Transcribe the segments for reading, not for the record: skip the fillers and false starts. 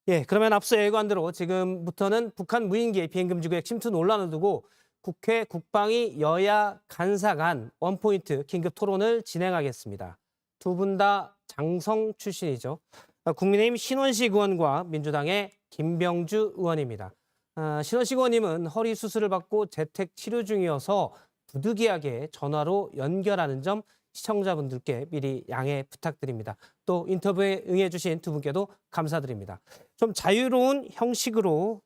예, 그러면 앞서 예고한 대로 지금부터는 북한 무인기의 비행금지 구역 침투 논란을 두고 국회 국방위 여야 간사 간 원포인트 긴급 토론을 진행하겠습니다. 두 분 다 장성 출신이죠. 국민의힘 신원식 의원과 민주당의 김병주 의원입니다. 신원식 의원님은 허리 수술을 받고 재택 치료 중이어서 부득이하게 전화로 연결하는 점 시청자분들께 미리 양해 부탁드립니다. 또 인터뷰에 응해주신 두 분께도 감사드립니다. 좀 자유로운 형식으로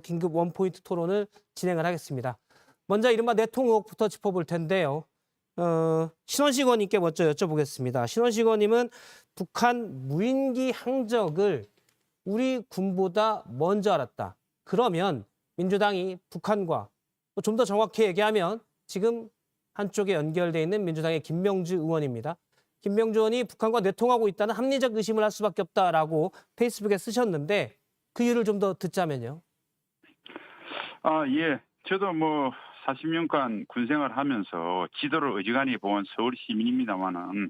긴급 원포인트 토론을 진행을 하겠습니다. 먼저 이른바 내통 의혹부터 짚어볼 텐데요. 신원식 의원님께 먼저 여쭤보겠습니다. 신원식 의원님은 북한 무인기 항적을 우리 군보다 먼저 알았다. 그러면 민주당이 북한과 좀 더 정확히 얘기하면 지금 한쪽에 연결돼 있는 민주당의 김병주 의원입니다. 김병주 의원이 북한과 내통하고 있다는 합리적 의심을 할 수밖에 없다라고 페이스북에 쓰셨는데 그 이유를 좀 더 듣자면요. 예. 저도 뭐 40년간 군 생활하면서 지도를 어지간히 본 서울 시민입니다만은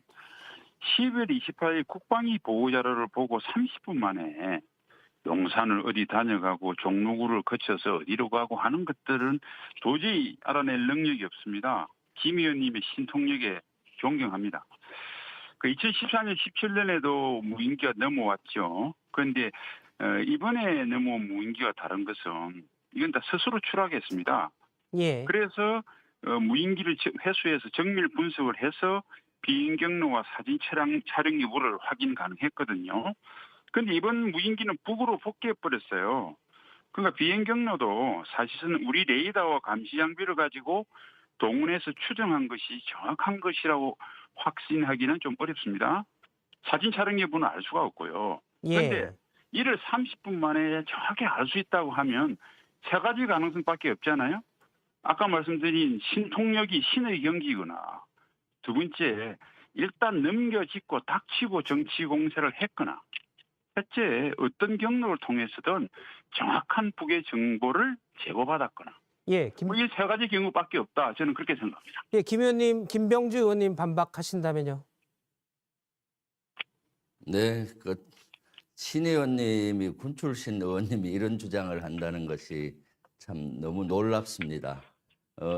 12월 28일 국방위 보고자료를 보고 30분 만에 용산을 어디 다녀가고 종로구를 거쳐서 어디로 가고 하는 것들은 도저히 알아낼 능력이 없습니다. 김 의원님의 신통력에 존경합니다. 그 2014년, 17년에도 무인기가 넘어왔죠. 그런데 이번에 넘어온 무인기와 다른 것은 이건 다 스스로 추락했습니다. 예. 그래서 무인기를 회수해서 정밀 분석을 해서 비행 경로와 사진 촬영 여부를 확인 가능했거든요. 그런데 이번 무인기는 북으로 복귀해 버렸어요. 그러니까 비행 경로도 사실은 우리 레이더와 감시 장비를 가지고 동원해서 추정한 것이 정확한 것이라고 확신하기는 좀 어렵습니다. 사진 촬영 여부는 알 수가 없고요. 그런데 예. 이를 30분 만에 정확히 알 수 있다고 하면 세 가지 가능성밖에 없잖아요. 아까 말씀드린 신통력이 신의 경기거나 두 번째 일단 넘겨짚고 닥치고 정치 공세를 했거나 셋째 어떤 경로를 통해서든 정확한 북의 정보를 제보받았거나 예. 이 세 가지 경우밖에 없다. 저는 그렇게 생각합니다. 예, 김 의원님, 김병주 의원님 반박하신다면요. 네, 신 의원님이 군 출신 의원님이 이런 주장을 한다는 것이 참 너무 놀랍습니다.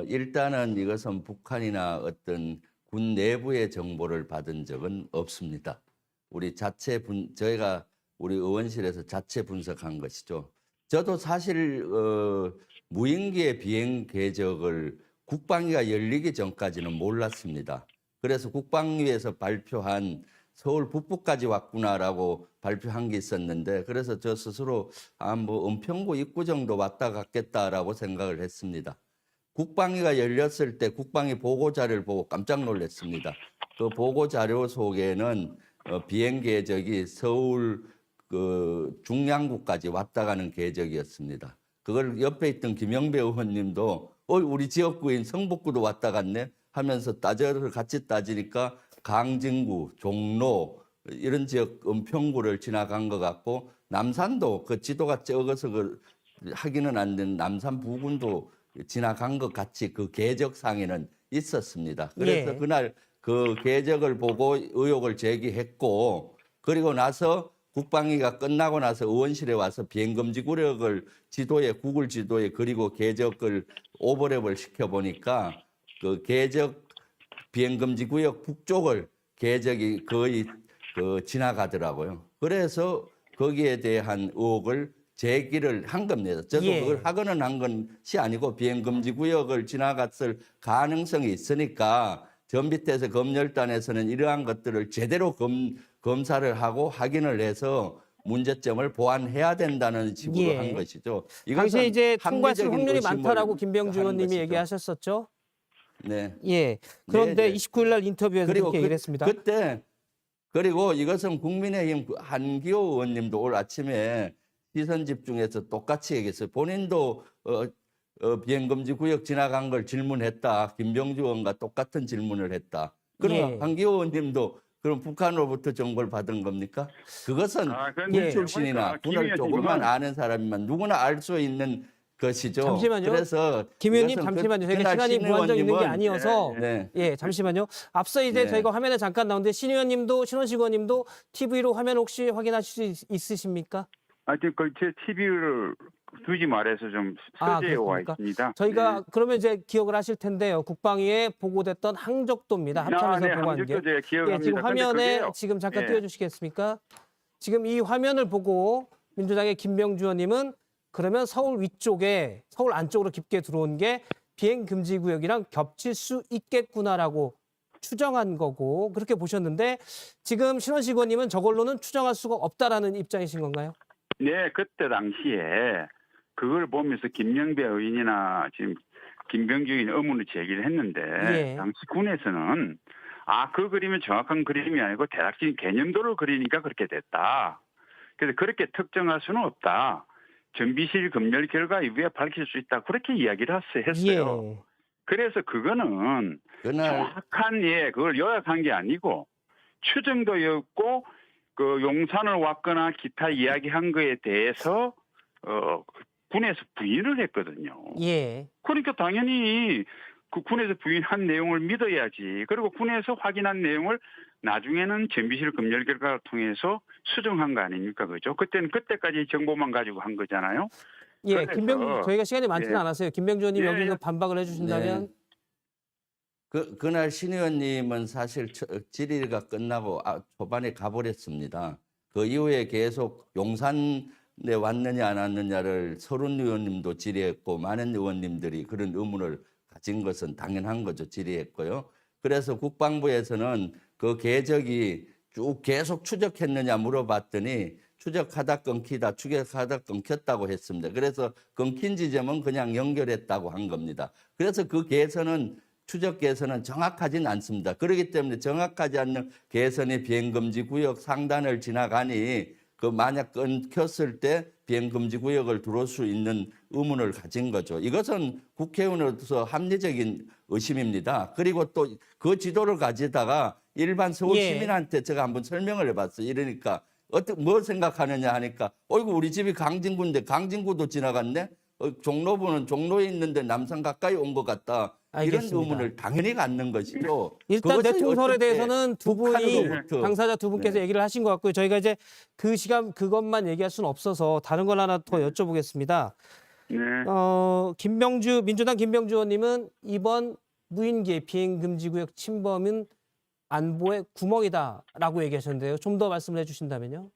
일단은 이것은 북한이나 어떤 군 내부의 정보를 받은 적은 없습니다. 저희가 우리 의원실에서 자체 분석한 것이죠. 저도 사실 무인기의 비행 궤적을 국방위가 열리기 전까지는 몰랐습니다. 그래서 국방위에서 발표한 서울 북부까지 왔구나라고 발표한 게 있었는데 그래서 저 스스로 뭐 은평구 입구 정도 왔다 갔겠다라고 생각을 했습니다. 국방위가 열렸을 때 국방위 보고자료를 보고 깜짝 놀랐습니다. 그 보고자료 속에는 비행 궤적이 서울 중량구까지 왔다 가는 궤적이었습니다. 그걸 옆에 있던 김영배 의원님도 우리 지역구인 성북구도 왔다 갔네 하면서 같이 따지니까 강진구, 종로 이런 지역 은평구를 지나간 것 같고 남산도 그 지도가 적어서 하기는 안 된 남산 부근도 지나간 것 같이 그 궤적상에는 있었습니다. 그래서 예. 그날 그 궤적을 보고 의혹을 제기했고 그리고 나서 국방위가 끝나고 나서 의원실에 와서 비행금지 구역을 구글 지도에 그리고 궤적을 오버랩을 시켜보니까 그 궤적 비행금지 구역 북쪽을 궤적이 거의 지나가더라고요. 그래서 거기에 대한 의혹을 제기를 한 겁니다. 저도 예. 그걸 하거는 한 것이 아니고 비행금지 구역을 지나갔을 가능성이 있으니까 저 밑에서 검열단에서는 이러한 것들을 제대로 검사를 하고 확인을 해서 문제점을 보완해야 된다는 식으로 예. 한 것이죠. 당시에 이제 통과했을 합리적인 확률이 의심을 많다라고 김병주 하는 의원님이 것이죠. 얘기하셨었죠. 네. 예. 그런데 네, 네. 29일 날 인터뷰에서 그리고 그렇게 얘기를 했습니다. 그리고 이것은 국민의힘 한기호 의원님도 오늘 아침에 시선 집중해서 똑같이 얘기했어요. 본인도 비행금지 구역 지나간 걸 질문했다. 김병주 의원과 똑같은 질문을 했다. 그럼 예. 한기호 의원님도 그럼 북한으로부터 정보를 받은 겁니까? 그것은 근데 군 출신이나 김 군을 조금만 의원님은 아는 사람이면 누구나 알 수 있는 것이죠. 잠시만요. 그래서 김 의원님 이것은 잠시만요. 저희가 그날 시간이 신 무한정 있는 게 의원님은 아니어서 네. 예, 잠시만요. 앞서 이제 네. 저희가 화면에 잠깐 나오는데 신 의원님도 신원식 의원님도 TV로 화면 혹시 확인하실 수 있으십니까? 하여튼 제 TV를 굳이 말해서 좀 아, 서재에 와 그렇습니까? 있습니다. 저희가 네. 그러면 이제 기억을 하실 텐데요. 국방위에 보고됐던 항적도입니다. 합참에서 네, 보고한 게. 항적도 제가 기억합니다. 지금 근데 화면에 그게요. 지금 잠깐 예. 띄워주시겠습니까? 지금 이 화면을 보고 민주당의 김병주 의원님은 그러면 서울 위쪽에 서울 안쪽으로 깊게 들어온 게 비행 금지 구역이랑 겹칠 수 있겠구나라고 추정한 거고 그렇게 보셨는데 지금 신원식 의원님은 저걸로는 추정할 수가 없다라는 입장이신 건가요? 네, 그때 당시에 그걸 보면서 김영배 의원이나 지금 김병주 의원이 의문을 제기를 했는데 예. 당시 군에서는 그 그림은 정확한 그림이 아니고 대략적인 개념도를 그리니까 그렇게 됐다. 그래서 그렇게 특정할 수는 없다. 정비실 검열 결과 이후에 밝힐 수 있다. 그렇게 이야기를 했어요. 예. 그래서 그거는 그날 정확한 그걸 요약한 게 아니고 추정도였고 그 용산을 왔거나 기타 이야기한 거에 대해서 군에서 부인을 했거든요. 예. 그러니까 당연히 그 군에서 부인한 내용을 믿어야지. 그리고 군에서 확인한 내용을 나중에는 정비실 검열 결과를 통해서 수정한 거 아닙니까? 그죠? 그때는 그때까지 정보만 가지고 한 거잖아요. 예, 그래서, 김병주 저희가 시간이 많지는 예. 않았어요. 김병주 의원님 예, 여기서 예. 반박을 해주신다면 그날 신 의원님은 사실 질의가 끝나고 초반에 가버렸습니다. 그 이후에 계속 용산에 왔느냐 안 왔느냐를 서른 의원님도 질의했고 많은 의원님들이 그런 의문을 가진 것은 당연한 거죠. 질의했고요. 그래서 국방부에서는 그 궤적이 쭉 계속 추적했느냐 물어봤더니 추적하다 끊기다 추적하다 끊겼다고 했습니다. 그래서 끊긴 지점은 그냥 연결했다고 한 겁니다. 그래서 그 개선은 추적 개선은 정확하진 않습니다. 그렇기 때문에 정확하지 않는 개선의 비행금지 구역 상단을 지나가니 그 만약 끊겼을 때 비행금지 구역을 들어올 수 있는 의문을 가진 거죠. 이것은 국회의원으로서 합리적인 의심입니다. 그리고 또 그 지도를 가지다가 일반 서울 예. 시민한테 제가 한번 설명을 해봤어요. 이러니까 뭘 생각하느냐 하니까 어이구 우리 집이 강진구인데 강진구도 지나갔네. 종로구는 종로에 있는데 남산 가까이 온 것 같다. 알겠습니다. 이런 의문을 당연히 갖는 것이죠. 일단 그것이 대통설에 어떻게 대해서는 두 분이 북한으로부터 당사자 두 분께서 네. 얘기를 하신 것 같고요. 저희가 이제 그 시간 그것만 얘기할 수는 없어서 다른 걸 하나 더 여쭤보겠습니다. 네. 민주당 김병주 의원님은 이번 무인기 비행금지구역 침범은 안보의 구멍이다라고 얘기하셨는데요. 좀 더 말씀을 해주신다면요.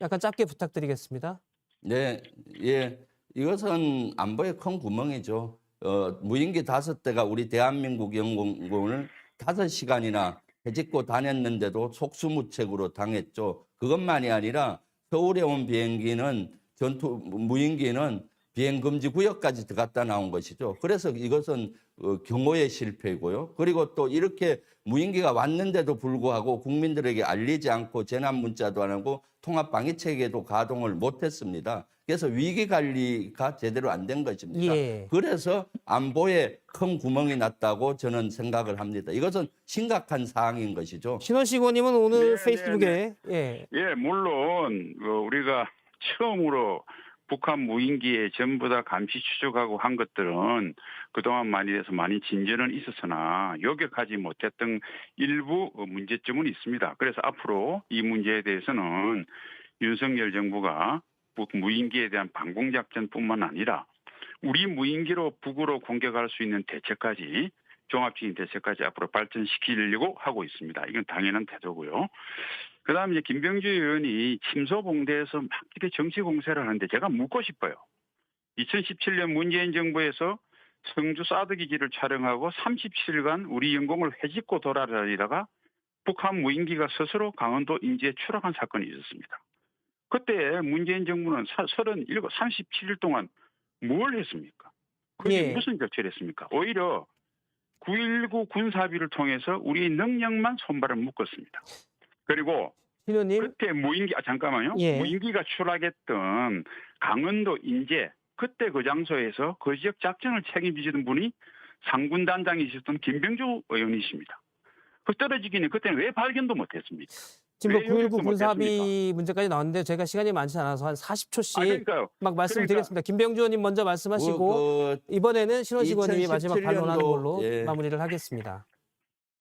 약간 짧게 부탁드리겠습니다. 네, 예, 이것은 안보의 큰 구멍이죠. 무인기 5대가 우리 대한민국 영공을 5시간이나 해집고 다녔는데도 속수무책으로 당했죠. 그것만이 아니라 서울에 온 비행기는 무인기는 비행금지 구역까지 들어갔다 나온 것이죠. 그래서 이것은 경호의 실패이고요. 그리고 또 이렇게 무인기가 왔는데도 불구하고 국민들에게 알리지 않고 재난 문자도 안 하고 통합 방위 체계도 가동을 못했습니다. 그래서 위기 관리가 제대로 안 된 것입니다. 예. 그래서 안보에 큰 구멍이 났다고 저는 생각을 합니다. 이것은 심각한 사항인 것이죠. 신원식 의원님은 오늘 네, 페이스북에 예, 물론 우리가 처음으로 북한 무인기에 전부 다 감시 추적하고 한 것들은 그동안 많이 돼서 많이 진전은 있었으나 요격하지 못했던 일부 문제점은 있습니다. 그래서 앞으로 이 문제에 대해서는 윤석열 정부가 무인기에 대한 방공작전뿐만 아니라 우리 무인기로 북으로 공격할 수 있는 대책까지 종합적인 대책까지 앞으로 발전시키려고 하고 있습니다. 이건 당연한 태도고요. 그다음에 이제 김병주 의원이 침소봉대에서 막 이렇게 정치 공세를 하는데 제가 묻고 싶어요. 2017년 문재인 정부에서 성주 사드 기지를 촬영하고 37일간 우리 영공을 회집고 돌아다니다가 북한 무인기가 스스로 강원도 인제에 추락한 사건이 있었습니다. 그때 문재인 정부는 37일 동안 뭘 했습니까? 그게 예. 무슨 조치를 했습니까? 오히려 9.19 군사비를 통해서 우리 능력만 손발을 묶었습니다. 그리고 신 의원님. 그때 잠깐만요. 예. 무인기가 추락했던 강원도 인제 그때 그 장소에서 그 지역 작전을 책임지던 분이 상군단장이셨던 김병주 의원이십니다. 그 떨어지기는 그때는 왜 발견도 못했습니까? 지금 왜 9.19 요격도 군사합의 못했습니까? 문제까지 나왔는데 제가 시간이 많지 않아서 한 40초씩 그러니까요. 막 말씀드리겠습니다. 김병주 의원님 먼저 말씀하시고 이번에는 신원식 의원님이 마지막 2017 반론하는 걸로 예. 마무리를 하겠습니다.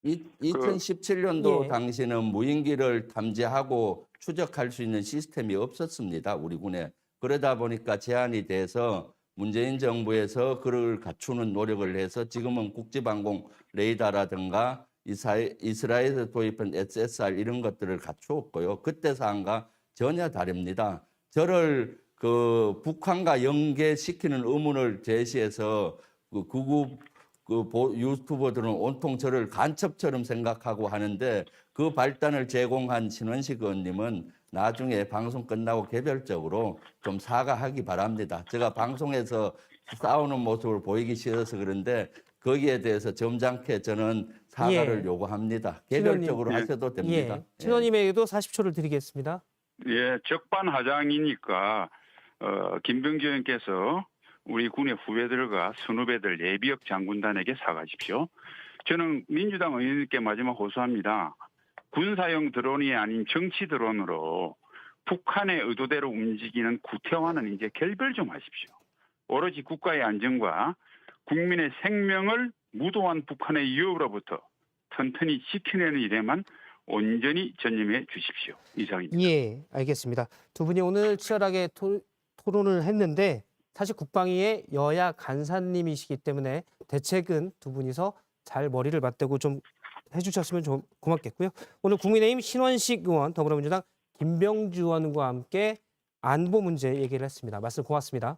2017년도 예. 당시는 무인기를 탐지하고 추적할 수 있는 시스템이 없었습니다. 우리 군에. 그러다 보니까 제한이 돼서 문재인 정부에서 그걸 갖추는 노력을 해서 지금은 국지방공 레이더라든가 이스라엘에서 도입한 SSR 이런 것들을 갖추었고요. 그때 사안과 전혀 다릅니다. 저를 그 북한과 연계시키는 의문을 제시해서 그 구급 유튜버들은 온통 저를 간첩처럼 생각하고 하는데 그 발단을 제공한 신원식 의원님은 나중에 방송 끝나고 개별적으로 좀 사과하기 바랍니다. 제가 방송에서 싸우는 모습을 보이기 싫어서 그런데 거기에 대해서 점잖게 저는 사과를 예. 요구합니다. 개별적으로 신원님. 하셔도 됩니다. 예. 신원님에게도 40초를 드리겠습니다. 예, 적반하장이니까 김병지 의원께서 우리 군의 후배들과 선후배들 예비역 장군단에게 사과하십시오. 저는 민주당 의원님께 마지막 호소합니다. 군사용 드론이 아닌 정치 드론으로 북한의 의도대로 움직이는 구태화는 이제 결별 좀 하십시오. 오로지 국가의 안정과 국민의 생명을 무도한 북한의 위협으로부터 튼튼히 지켜내는 일에만 온전히 전념해 주십시오. 이상입니다. 예, 알겠습니다. 두 분이 오늘 치열하게 토론을 했는데 사실 국방위의 여야 간사님이시기 때문에 대책은 두 분이서 잘 머리를 맞대고 좀 해주셨으면 좀 고맙겠고요. 오늘 국민의힘 신원식 의원, 더불어민주당 김병주 의원과 함께 안보 문제 얘기를 했습니다. 말씀 고맙습니다.